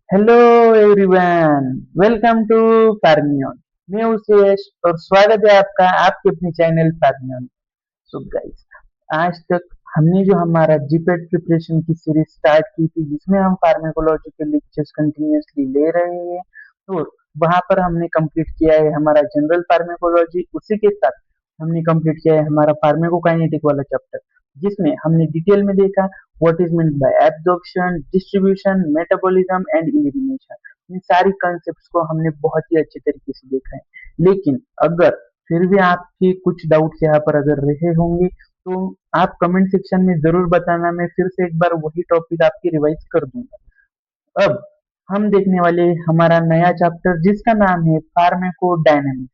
Hello everyone, welcome to Pharmion. मैं हूं सुयश और स्वागत है आपका आपके अपने चैनल फार्मियन। सो गाइस, आज तक हमने जो हमारा जीपेट प्रिपरेशन की सीरीज स्टार्ट की थी जिसमें हम फार्मेकोलॉजी के लेक्चर्स कंटिन्यूअसली ले रहे हैं, और वहां पर हमने कंप्लीट किया है हमारा जनरल फार्मेकोलॉजी। उसी के साथ हमने कंप्लीट किया है हमारा फार्मेकोकाइनेटिक वाला चैप्टर, जिसमें हमने डिटेल में देखा what is mean by absorption, distribution, metabolism and elimination. इन सारी कॉन्सेप्ट्स को हमने बहुत ही अच्छे तरीके से देखा है। लेकिन अगर फिर भी आपके कुछ डाउट्स यहाँ पर अगर रहे होंगे तो आप कमेंट सेक्शन में जरूर बताना, मैं फिर से एक बार वही टॉपिक आपकी रिवाइज कर दूंगा। अब हम देखने वाले हमारा नया चैप्टर जिसका नाम है फार्माकोडायनामिक्स।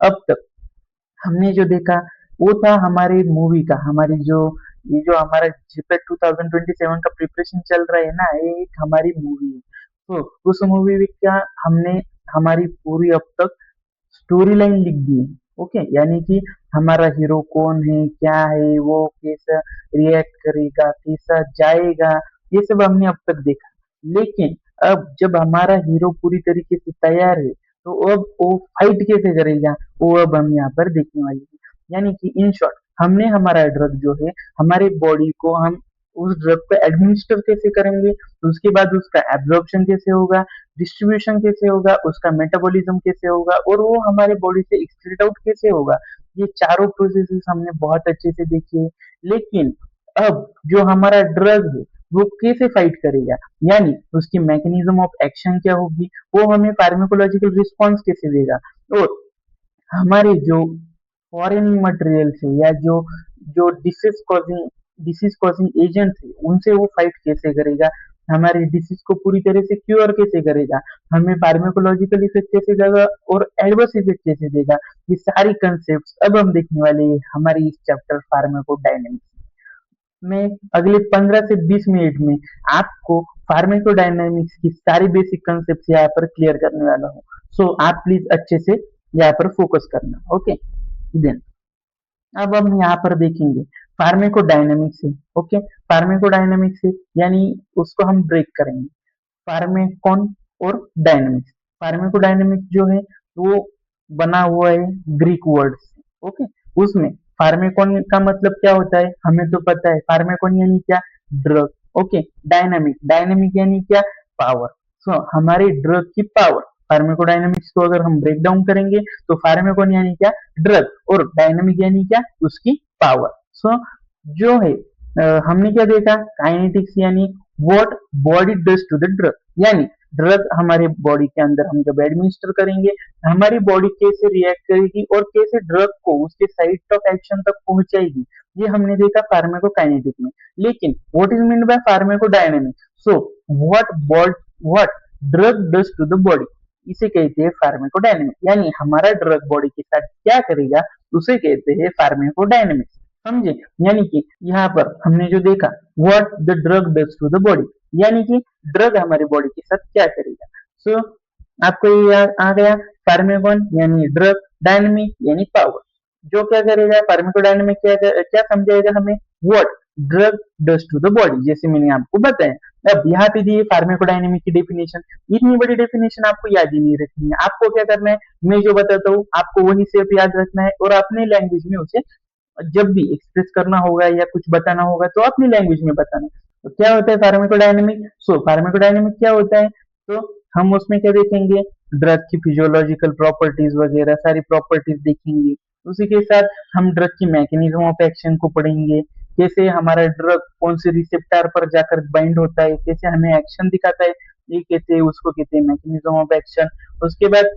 अब तक हमने जो देखा वो था हमारी मूवी का, हमारी जो ये जो हमारा जीपेट 2027 का प्रिपरेशन चल रहा है ना, ये एक हमारी मूवी है। तो उस मूवी में क्या हमने हमारी पूरी अब तक स्टोरी लाइन लिख दी है। ओके, यानी कि हमारा हीरो कौन है, क्या है, वो कैसा रिएक्ट करेगा, कैसा जाएगा, ये सब हमने अब तक देखा। लेकिन अब जब हमारा हीरो पूरी तरीके से तैयार है तो अब वो फाइट कैसे करेगा, वो अब हम यहाँ पर देखने वाले हैं। यानी कि इन शॉर्ट हमने हमारा ड्रग जो है हमारे बॉडी को हम उस ड्रग को एडमिनिस्टर कैसे करेंगे, उसके बाद उसका एब्जॉर्प्शन कैसे होगा, डिस्ट्रीब्यूशन कैसे होगा, उसका मेटाबॉलिज्म कैसे होगा, और वो हमारे बॉडी से एक्सक्रीट आउट कैसे होगा। ये चारों प्रोसेसेस हमने बहुत अच्छे से देखी है। लेकिन अब जो हमारा ड्रग है वो कैसे फाइट करेगा, यानी उसकी मैकेनिज्म ऑफ एक्शन क्या होगी, वो हमें फार्माकोलॉजिकल रिस्पॉन्स कैसे देगा, और हमारे जो फॉरेन मटेरियल है या जो जो डिसीज कॉजिंग एजेंट है उनसे वो फाइट कैसे करेगा, हमारे डिसीज को पूरी तरह से क्योर कैसे करेगा, हमें फार्माकोलॉजिकल इफेक्ट कैसे देगा और एडवर्स इफेक्ट कैसे देगा। ये सारी कंसेप्ट अब हम देखने वाले हैं हमारी इस चैप्टर फार्माकोडायनेमिक्स में। अगले 15 से 20 मिनट में आपको फार्माकोडायनेमिक्स की सारी बेसिक कंसेप्ट यहाँ पर क्लियर करने वाला हूँ। सो आप प्लीज अच्छे से यहाँ पर फोकस करना। ओके, देन अब हम यहाँ पर देखेंगे फार्माकोडायनेमिक्स है। ओके, फार्माकोडायनेमिक्स है यानी उसको हम ब्रेक करेंगे, फार्मेकॉन और डायनेमिक्स। फार्माकोडायनेमिक्स जो है वो बना हुआ है ग्रीक वर्ड से। ओके, उसमें फार्मेकॉन का मतलब क्या होता है हमें तो पता है, फार्मेकॉन यानी क्या, ड्रग। ओके, डायनामिक, डायनामिक यानी क्या, पावर। सो हमारे ड्रग की पावर, फार्मेकोडायनेमिक्स को अगर हम ब्रेक डाउन करेंगे तो फार्मेकॉन यानी क्या, ड्रग, और डायनामिक यानी क्या, उसकी पावर। सो जो है हमने क्या देखा, काइनेटिक्स यानी what body does to the drug, यानी ड्रग हमारे बॉडी के अंदर हम जब एडमिनिस्टर करेंगे हमारी बॉडी कैसे रिएक्ट करेगी और कैसे ड्रग को उसके साइट ऑफ एक्शन तक पहुंचाएगी, ये हमने देखा फार्माकोकाइनेटिक में। लेकिन what is mean by pharmacodynamic, so what drug does to the body, इसे कहते हैं फार्माकोडायनामिक, यानी हमारा ड्रग बॉडी के साथ क्या करेगा उसे कहते हैं फार्माकोडायनामिक्स। समझे, यानी कि यहाँ पर हमने जो देखा what the drug does to the body, यानी कि ड्रग हमारे बॉडी के साथ क्या करेगा। सो आपको ये याद आ गया, फार्मेकॉन यानी ड्रग, डायनेमिक यानी पावर। जो क्या करेगा, फार्मेकोडायनेमिक क्या क्या समझाएगा हमें, what drug does to the body, जैसे मैंने आपको बताया। अब यहाँ पे दिए फार्मेकोडायनेमिक की डेफिनेशन, इतनी बड़ी डेफिनेशन आपको याद ही नहीं रखनी है। आपको क्या करना है, मैं जो बताता हूँ आपको वही सिर्फ याद रखना है और अपने लैंग्वेज में उसे जब भी एक्सप्रेस करना होगा या कुछ बताना होगा तो अपनी लैंग्वेज में बताना। तो क्या होता है फार्माकोडायनेमिक, सो फार्माकोडायनेमिक क्या होता है, तो हम उसमें क्या देखेंगे, ड्रग की फिजियोलॉजिकल प्रॉपर्टीज वगैरह सारी प्रॉपर्टीज देखेंगे। उसी के साथ हम ड्रग की मैकेनिज्म ऑफ एक्शन को पढ़ेंगे, कैसे हमारा ड्रग कौन से रिसेप्टर पर जाकर बाइंड होता है, कैसे हमें एक्शन दिखाता है, ये कहते हैं उसको कहते हैं मैकेनिज्म ऑफ एक्शन। उसके बाद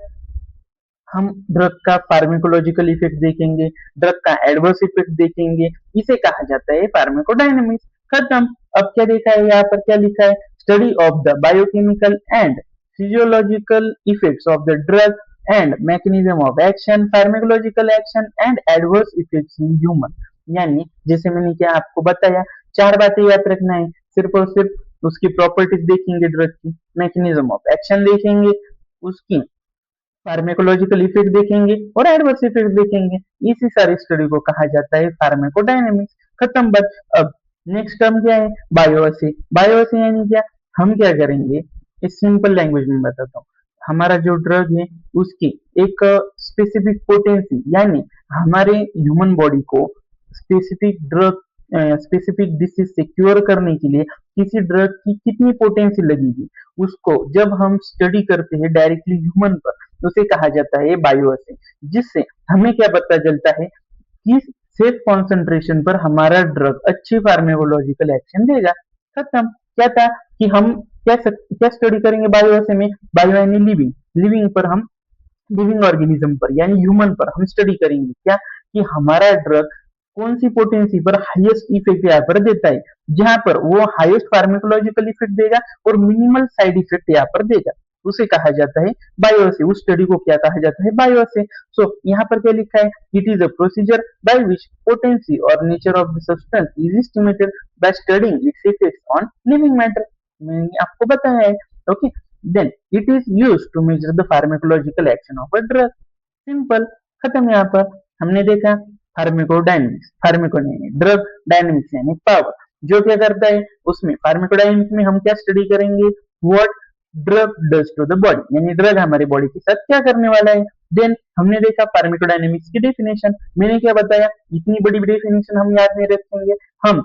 हम ड्रग का फार्माकोलॉजिकल इफेक्ट देखेंगे, ड्रग का एडवर्स इफेक्ट देखेंगे, इसे कहा जाता है फार्माकोडायनेमिक्स। खत्म। अब क्या देखा है यहाँ पर, क्या लिखा है, study of the biochemical and physiological effects of the drug and mechanism of action, pharmacological action and adverse effects in human. यानी जैसे मैंने क्या आपको बताया, चार बातें याद रखना है, सिर्फ और सिर्फ उसकी प्रॉपर्टीज देखेंगे ड्रग की, मैकेनिज्म ऑफ एक्शन देखेंगे, उसकी फार्मेकोलॉजिकल इफेक्ट देखेंगे और एडवर्स इफेक्ट देखेंगे। इसी सारी स्टडी को कहा जाता है फार्मेकोडायनेमिक्स। खत्म बात। अब नेक्स्ट टर्म क्या है, बायोअसी। बायोअसी यानी क्या, हम क्या करेंगे, इस सिंपल लैंग्वेज में बताता हूँ। हमारा जो ड्रग है उसकी एक स्पेसिफिक पोटेंसी, यानी हमारे ह्यूमन बॉडी को स्पेसिफिक ड्रग स्पेसिफिक डिसीज से क्योर करने के लिए किसी ड्रग की कितनी पोटेंसी लगेगी, उसको जब हम स्टडी करते हैं डायरेक्टली ह्यूमन पर, तो उसे कहा जाता है बायोअसे। जिससे हमें क्या पता चलता है कि सेफ कॉन्सेंट्रेशन पर हमारा ड्रग अच्छी फार्माकोलॉजिकल एक्शन देगा। खत्म। क्या था कि हम क्या स्टडी करेंगे बायोअसे में? बायो यानी लिविंग, लिविंग पर हम लिविंग ऑर्गेनिज्म पर यानी ह्यूमन पर हम स्टडी करेंगे क्या कि हमारा ड्रग कौन सी पोटेंसी पर हाईएस्ट इफेक्ट यहाँ पर देता है, जहां पर वो हाईएस्ट फार्माकोलॉजिकल इफेक्ट देगा और मिनिमल साइड इफेक्ट यहाँ पर देगा, उसे कहा जाता है बायोअसे। उस स्टडी को क्या कहा जाता है? बायोअसे। सो यहाँ पर क्या लिखा है? It is a procedure by which potency और nature of the substance is estimated by studying its effects on living matter. मैंने आपको बताया है। Okay, then it is used to measure the pharmacological action of a drug. Simple. खत्म। यहाँ पर हमने देखा फार्माकोडायनेमिक्स, ड्रग डायनेमिक्स यानी पावर, जो क्या करता है उसमें फार्माकोडायनेमिक्स में हम क्या स्टडी करेंगे? What drug does to the body, यानी ड्रग हमारे बॉडी के साथ क्या करने वाला है। देन हमने देखा फार्माकोडायनेमिक्स की डेफिनेशन। मैंने क्या बताया? इतनी बड़ी डेफिनेशन हम याद नहीं रखेंगे, हम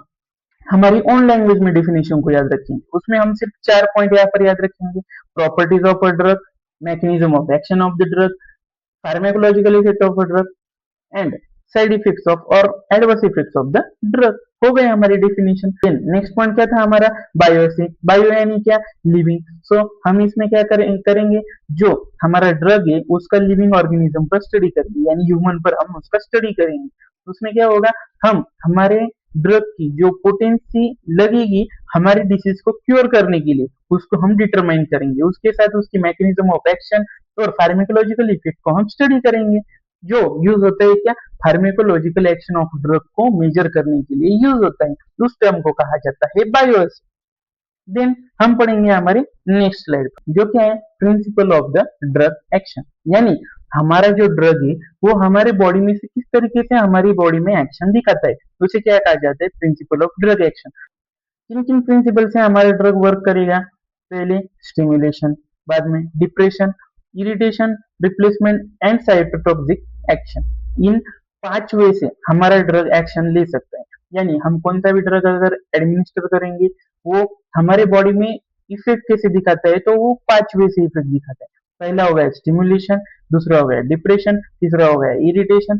हमारी ओन लैंग्वेज में डेफिनेशन को याद रखेंगे। उसमें हम सिर्फ 4 पॉइंट यहाँ पर याद रखेंगे: properties of a drug, mechanism of action of the drug, pharmacological effect of a drug and side effects of और adverse effects of the drug. हो गए हमारी डेफिनेशन। देन नेक्स्ट पॉइंट क्या था हमारा? बायोअसे। बायो यानी क्या? लिविंग। सो हम इसमें क्या करेंगे? जो हमारा ड्रग है उसका लिविंग ऑर्गेनिज्म पर स्टडी करेंगे, यानी ह्यूमन पर हम उसका स्टडी करेंगे। उसमें क्या होगा? हम हमारे ड्रग की जो पोटेंसी लगेगी हमारे डिसीज को क्योर करने के लिए, उसको हम डिटरमाइन करेंगे। उसके साथ उसकी मैकेनिज्म ऑफ एक्शन और फार्माकोलॉजिकल इफेक्ट को हम स्टडी करेंगे। जो यूज होता है क्या? फार्माकोलॉजिकल एक्शन ऑफ ड्रग को मेजर करने के लिए यूज होता है। उस टर्म को कहा जाता है बायोअसे। देन हम पढ़ेंगे हमारे नेक्स्ट स्लाइड पर, जो क्या है? Principle of the drug action, यानी हमारा जो ड्रग है वो हमारे बॉडी में से किस तरीके से हमारी बॉडी में एक्शन दिखाता है, उसे क्या कहा जाता है? Principle of drug action. किन किन प्रिंसिपल से हमारा ड्रग वर्क करेगा? पहले स्टिमुलेशन, बाद में depression, irritation, replacement and cytotoxic action. इन 5 वे से हमारा ड्रग एक्शन ले सकता है। यानी हम कौन सा भी ड्रग अगर एडमिनिस्टर करेंगे वो हमारे बॉडी में इफेक्ट कैसे दिखाता है, तो वो 5 वे से इफेक्ट दिखाता है। पहला हो गया स्टिमुलेशन, दूसरा हो गया डिप्रेशन, तीसरा हो गया इरिटेशन,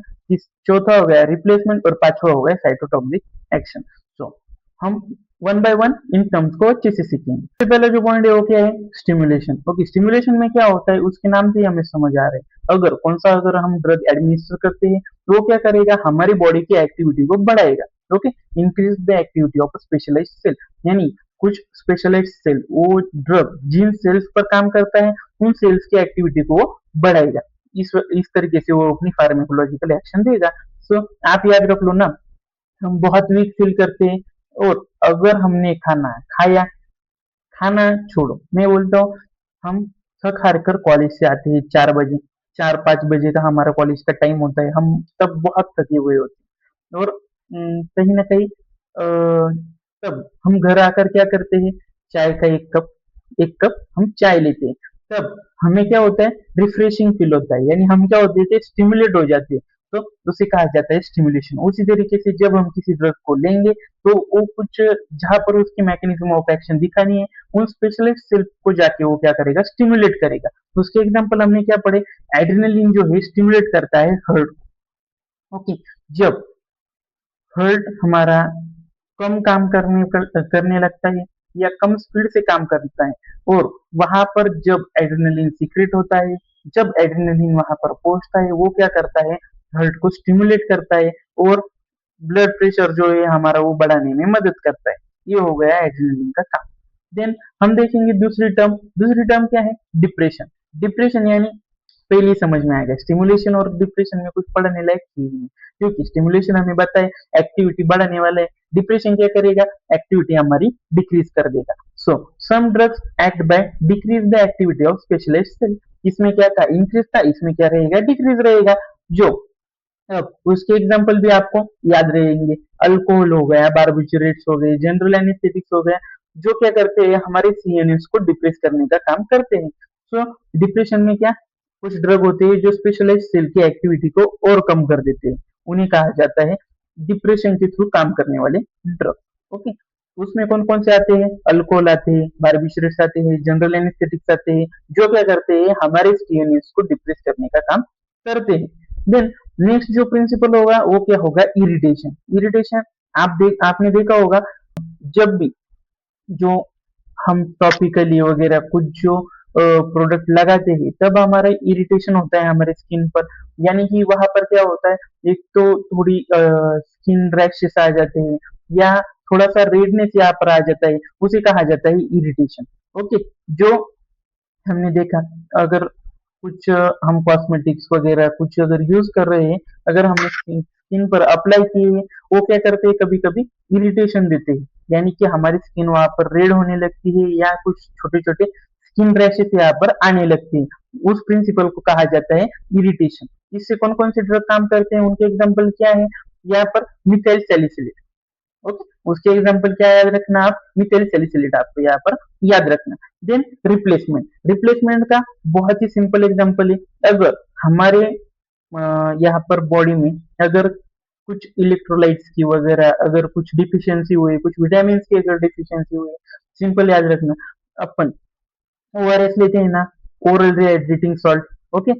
चौथा हो गया रिप्लेसमेंट और पांचवा हो गया साइटोटॉक्सिक एक्शन। सो हम वन बाय वन इन टर्म्स को अच्छे से सीखेंगे। सबसे पहला जो पॉइंट है वो क्या है? स्टिमुलेशन। ओके, स्टिमुलेशन में क्या होता है उसके नाम से ही हमें समझ आ रहा है। अगर हम ड्रग एडमिनिस्टर करते हैं तो वो क्या करेगा? हमारी बॉडी की एक्टिविटी को बढ़ाएगा। Okay, increase the activity of specialised cell, यानी कुछ स्पेशलाइज्ड सेल, वो ड्रग जिन सेल्स पर काम करता है उन सेल्स की एक्टिविटी को वो बढ़ाएगा। इस तरीके से वो अपनी फार्माकोलॉजिकल एक्शन देगा। सो आप याद रख लो ना, हम बहुत वीक फील करते हैं और अगर हमने खाना खाया, खाना छोड़ो, मैं बोलता हूँ हम थक हार कर कॉलेज से आते हैं 4 बजे, 4-5 बजे का हमारा कॉलेज का टाइम होता है, हम तब बहुत थके हुए होते हैं और कहीं ना कहीं तब हम घर आकर क्या करते हैं? चाय का एक कप हम चाय लेते हैं। तब हमें क्या होता है? रिफ्रेशिंग फील होता है, यानी हम क्या होते थे? स्टिमुलेट हो जाते हैं। तो उसे कहा जाता है स्टिमुलेशन। उसी तरीके से जब हम किसी ड्रग को लेंगे तो वो कुछ जहां पर उसकी मैकेनिज्म ऑफ एक्शन दिखानी है उन स्पेशलिस्ट सेल को जाके वो क्या करेगा? स्टिमुलेट करेगा। तो उसके एग्जांपल हमने क्या पढ़े? एड्रेनलिन जो है स्टिमुलेट करता है हार्ट को। ओके, जब हार्ट हमारा कम काम करने लगता है या कम स्पीड से काम करता है और वहां पर जब एड्रेनलिन सीक्रेट होता है, जब एड्रेनलिन वहां पर पहुंचता है वो क्या करता है? हार्ट को स्टिमुलेट करता है और ब्लड प्रेशर जो है हमारा वो बढ़ाने में मदद करता है। ये हो गया एड्रेनलिन का काम। देन हम देखेंगे दूसरी टर्म क्या है? डिप्रेशन। डिप्रेशन यानी पहले ही समझ में आएगा, स्टिमुलेशन और डिप्रेशन में कुछ पढ़ने लायक चीज नहीं, क्योंकि स्टिमुलेशन हमें बताए एक्टिविटी बढ़ाने वाला है, डिप्रेशन क्या करेगा? एक्टिविटी हमारी डिक्रीज कर देगा। So some drugs act by decrease the activity of specialised cell. इसमें क्या था? इंक्रीज था, इसमें क्या रहेगा? डिक्रीज रहेगा। जो अब उसके एग्जाम्पल भी आपको याद रहेंगे, अल्कोहल हो गया, बार्बिचुरेट्स हो गए, जनरल एनेस्थेटिक्स हो गया, जो क्या करते हैं, हमारे सीएनएस को डिप्रेस करने का काम करते हैं। सो डिप्रेशन में क्या, कुछ ड्रग होते हैं जो स्पेशलाइज सेल की एक्टिविटी को और कम कर देते हैं, उन्हें कहा जाता है डिप्रेशन के थ्रू काम करने वाले ड्रग। ओके, उसमें कौन कौन से आते हैं, अल्कोहल आते हैं, बारबिचरेट्स आते हैं, जनरल एनेस्थेटिक्स आते हैं, जो क्या करते हैं, हमारे सीएनएस को डिप्रेस करने का काम करते हैं। देन नेक्स्ट जो प्रिंसिपल होगा वो क्या होगा, इरिटेशन। इरिटेशन आपने देखा होगा, जब भी जो हम टॉपिकली वगैरह कुछ जो प्रोडक्ट लगाते हैं तब हमारा इरिटेशन होता है हमारे स्किन पर। यानी कि वहां पर क्या होता है, एक तो थोड़ी स्किन रैशेस आ जाते हैं, या थोड़ा सा रेडनेस यहाँ पर आ जाता है, उसे कहा जाता है इरिटेशन। ओके, जो हमने देखा, अगर कुछ हम कॉस्मेटिक्स वगैरह कुछ अगर यूज कर रहे हैं, अगर हमने स्किन पर अप्लाई किए हैं, वो क्या करते हैं, कभी कभी इरिटेशन देते हैं, यानी कि हमारी स्किन वहां पर रेड होने लगती है, या कुछ छोटे छोटे स्किन रैशेस यहाँ पर आने लगते हैं। उस प्रिंसिपल को कहा जाता है इरिटेशन। इससे कौन कौन से ड्रग काम करते हैं, उनके एग्जाम्पल क्या है, यहाँ पर मिथाइल सैलिसिलेट। ओके, उसके एग्जाम्पल क्या याद रखना आप, मिथाइल सैलिसिलेट आपको यहाँ पर याद रखना। देन रिप्लेसमेंट, रिप्लेसमेंट का बहुत ही सिंपल एग्जांपल है, अगर हमारे यहाँ पर बॉडी में अगर कुछ इलेक्ट्रोलाइट्स की वगैरह अगर कुछ डिफिशियंसी हुई, कुछ विटामिन की अगर डिफिशियंसी हुई, सिंपल याद रखना, अपन ओआरएस लेते हैं ना, ओरल रिहाइड्रेटिंग सॉल्ट। ओके,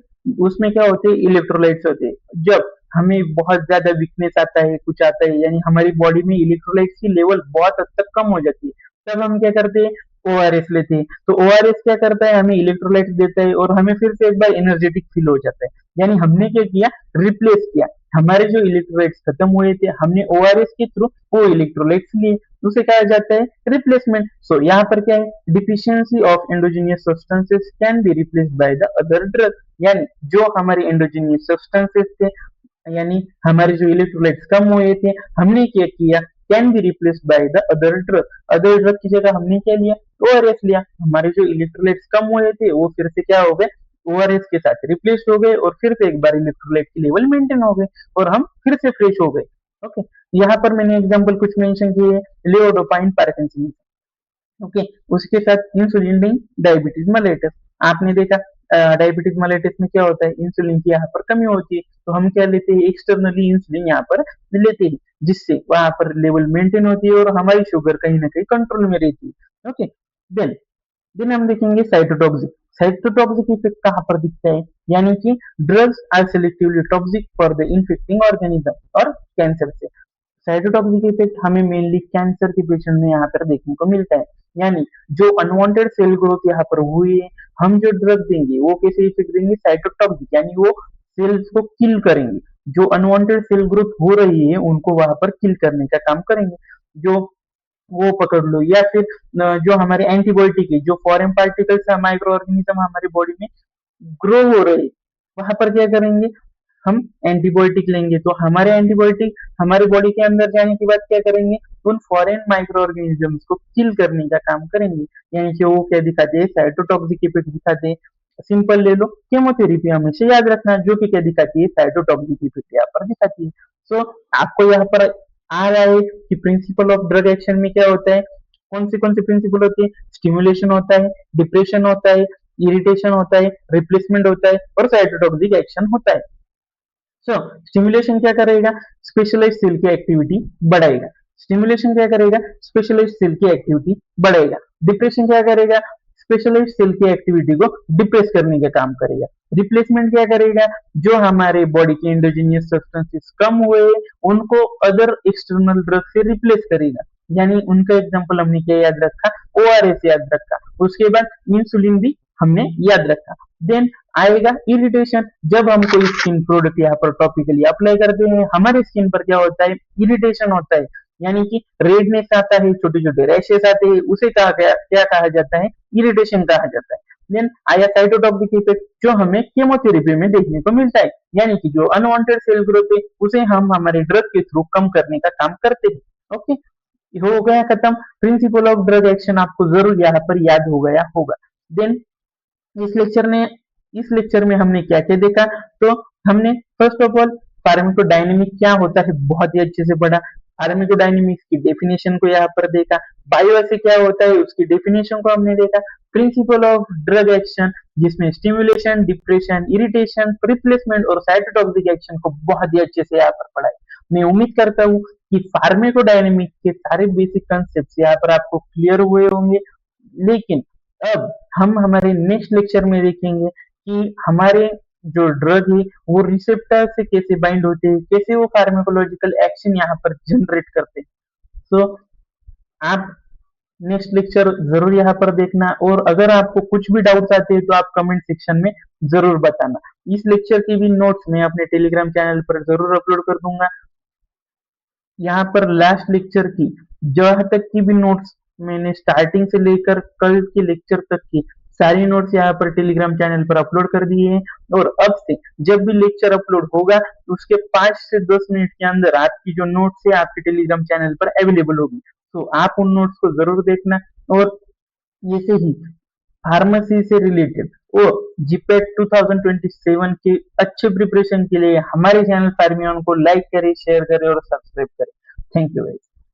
उसमें क्या होते हैं, इलेक्ट्रोलाइट्स होते हैं। जब हमें बहुत ज्यादा वीकनेस आता है, कुछ आता है, यानी हमारी बॉडी में इलेक्ट्रोलाइट्स की लेवल बहुत हद तक कम हो जाती है, तब हम क्या करते हैं, ओआरएस लेते हैं। तो ओआरएस क्या करता है, हमें इलेक्ट्रोलाइट्स देता है और हमें फिर से एक बार एनर्जेटिक फील हो जाता है। यानी हमने क्या किया, रिप्लेस किया, हमारे जो इलेक्ट्रोलाइट्स खत्म हुए थे, हमने ओआरएस के थ्रू वो इलेक्ट्रोलाइट्स लिए, उसे कहा जाता है रिप्लेसमेंट। सो यहाँ पर क्या है, deficiency of endogenous substances can be replaced by the other drug. यानी जो हमारे एंडोजीनियस सब्सटेंसेस थे, यानी हमारे जो इलेक्ट्रोलाइट्स कम हुए थे, हमने क्या किया, can be replaced by the other drug. Other drug की जगह हमने क्या लिया, ओआरएस लिया। हमारे जो इलेक्ट्रोलाइट्स कम हुए थे वो फिर से क्या हो गए, ओआरएस के साथ रिप्लेस हो गए, और फिर से एक बार इलेक्ट्रोलाइट की लेवल मेंटेन हो गए, और हम फिर से फ्रेश हो गए। ओके, यहाँ पर मैंने एग्जांपल कुछ मेंशन किए, लियोडोपाइन, पार्किंसन। ओके, उसके साथ इंसुलिन लिंक डायबिटीज मेलिटस। आपने देखा डायबिटीज मेलिटस में क्या होता है, इंसुलिन की यहाँ पर कमी होती है, तो हम क्या लेते हैं, एक्सटर्नली इंसुलिन यहाँ पर लेते हैं, जिससे वहां पर लेवल मेंटेन होती है और हमारी शुगर कहीं ना कहीं कंट्रोल में रहती है। ओके, देन देन हम देखेंगे साइटोटॉक्सिक। साइटोटॉक्सिक इफेक्ट कहाँ पर दिखता है, यानी कि drugs are selectively toxic for the infecting organism और कैंसर से। साइटोटॉक्सिक इफेक्ट हमें मेनली कैंसर के पेशेंट में यहाँ पर देखने को मिलता है। यानी जो अनवांटेड सेल ग्रोथ यहाँ पर हुई है, हम जो ड्रग देंगे वो कैसे इफेक्ट देंगे, साइटोटॉक्सिक, यानी वो सेल्स को किल करेंगे। जो अनवांटेड सेल ग्रोथ हो रही है उनको वहां पर किल करने का काम करेंगे। जो वो पकड़ लो, या फिर जो हमारे एंटीबायोटिक है, जो फॉरेन पार्टिकल्स माइक्रो ऑर्गेनिज्म हमारी बॉडी में ग्रो हो रहे हैं, वहां पर क्या करेंगे, हम एंटीबायोटिक लेंगे, तो हमारे एंटीबायोटिक हमारे बॉडी के अंदर जाने के बाद क्या करेंगे, उन फॉरेन माइक्रो ऑर्गेनिजम्स को किल करने का काम करेंगे। यानी कि वो क्या दिखाते हैं, साइटोटॉक्सिक इफेक्ट दिखाते हैं। सिंपल ले लो, केमोथेरेपी हमेशा याद रखना, जो कि क्या दिखाती है, साइटोटॉक्सिक इफेक्ट यहाँ पर दिखाती है। सो आपको यहाँ पर आ रहा है कि प्रिंसिपल ऑफ ड्रग एक्शन में क्या होता है, कौन से प्रिंसिपल होते हैं, स्टिमुलेशन होता है, डिप्रेशन होता है, इरिटेशन होता है, रिप्लेसमेंट होता है, और साइटोटॉक्सिक एक्शन होता है। सो स्टिमुलेशन क्या करेगा, स्पेशलाइज सेल की एक्टिविटी बढ़ाएगा। स्टिमुलेशन क्या करेगा, स्पेशलाइज सेल की एक्टिविटी बढ़ाएगा। डिप्रेशन क्या करेगा, स्पेशलाइज सेल की एक्टिविटी को डिप्रेस करने का काम करेगा। रिप्लेसमेंट क्या करेगा, जो हमारे बॉडी के इंडोजीनियस सब्सटेंसेस कम हुए उनको अदर एक्सटर्नल ड्रग से रिप्लेस करेगा। यानी उनका एग्जांपल हमने क्या याद रखा, ओआरएस याद रखा, उसके बाद इंसुलिन भी हमने याद रखा। देन आएगा इरिटेशन। जब हम कोई स्किन प्रोडक्ट यहाँ पर टॉपिकली अप्लाई करते हैं, हमारे स्किन पर क्या होता है, इरिटेशन होता है, यानी कि रेडनेस आता है, छोटे छोटे रैशेस आते हैं, उसे क्या कहा जाता है, इरिटेशन कहा जाता है। देन आया साइटोटॉक्सिक इफेक्ट, जो हमें केमोथेरेपी में देखने को मिलता है, यानी कि जो अनवांटेड सेल ग्रोथ है उसे हम हमारे ड्रग के थ्रू कम करने का काम करते हैं। ओके, हो गया खत्म। प्रिंसिपल ऑफ ड्रग एक्शन आपको जरूर यहाँ पर याद हो गया होगा। देन इस लेक्चर ने इस लेक्चर में हमने क्या क्या देखा, तो हमने फर्स्ट ऑफ ऑल फार्माकोडायनेमिक क्या होता है बहुत ही अच्छे से पढ़ा। फार्माकोडायनेमिक्स की डेफिनेशन को यहाँ पर देखा, बायो से क्या होता है उसकी डेफिनेशन को हमने देखा, प्रिंसिपल ऑफ ड्रग एक्शन जिसमें स्टिमुलेशन, डिप्रेशन, इरिटेशन, रिप्लेसमेंट और साइटोटॉक्सिक एक्शन को बहुत ही अच्छे से यहाँ पर पढ़ा है। मैं उम्मीद करता हूँ कि फार्माकोडायनेमिक्स के सारे बेसिक कंसेप्ट यहाँ पर आपको क्लियर हुए होंगे। लेकिन अब हम हमारे नेक्स्ट लेक्चर में देखेंगे कि हमारे जो ड्रग है वो रिसेप्टर से कैसे बाइंड होते हैं, कैसे वो फार्माकोलॉजिकल एक्शन यहाँ पर जनरेट करते हैं। सो आप नेक्स्ट लेक्चर जरूर यहाँ पर देखना, और अगर आपको कुछ भी डाउट्स आते हैं तो आप कमेंट सेक्शन में जरूर बताना। इस लेक्चर की भी नोट्स मैं अपने टेलीग्राम चैनल पर जरूर अपलोड कर दूंगा। यहाँ पर लास्ट लेक्चर की जहाँ तक की भी नोट्स मैंने स्टार्टिंग से लेकर कल के लेक्चर तक की सारी नोट्स यहाँ पर टेलीग्राम चैनल पर अपलोड कर दिए हैं, और अब से जब भी लेक्चर अपलोड होगा उसके 5 से 10 मिनट के अंदर आपकी जो नोट्स है आपके टेलीग्राम चैनल पर अवेलेबल होगी। तो आप उन नोट्स को जरूर देखना, और ऐसे ही फार्मेसी से रिलेटेड और जीपेट 2027 के अच्छे प्रिपरेशन के लिए हमारे चैनल फार्मियन को लाइक करें, शेयर करें और सब्सक्राइब करें। Thank you.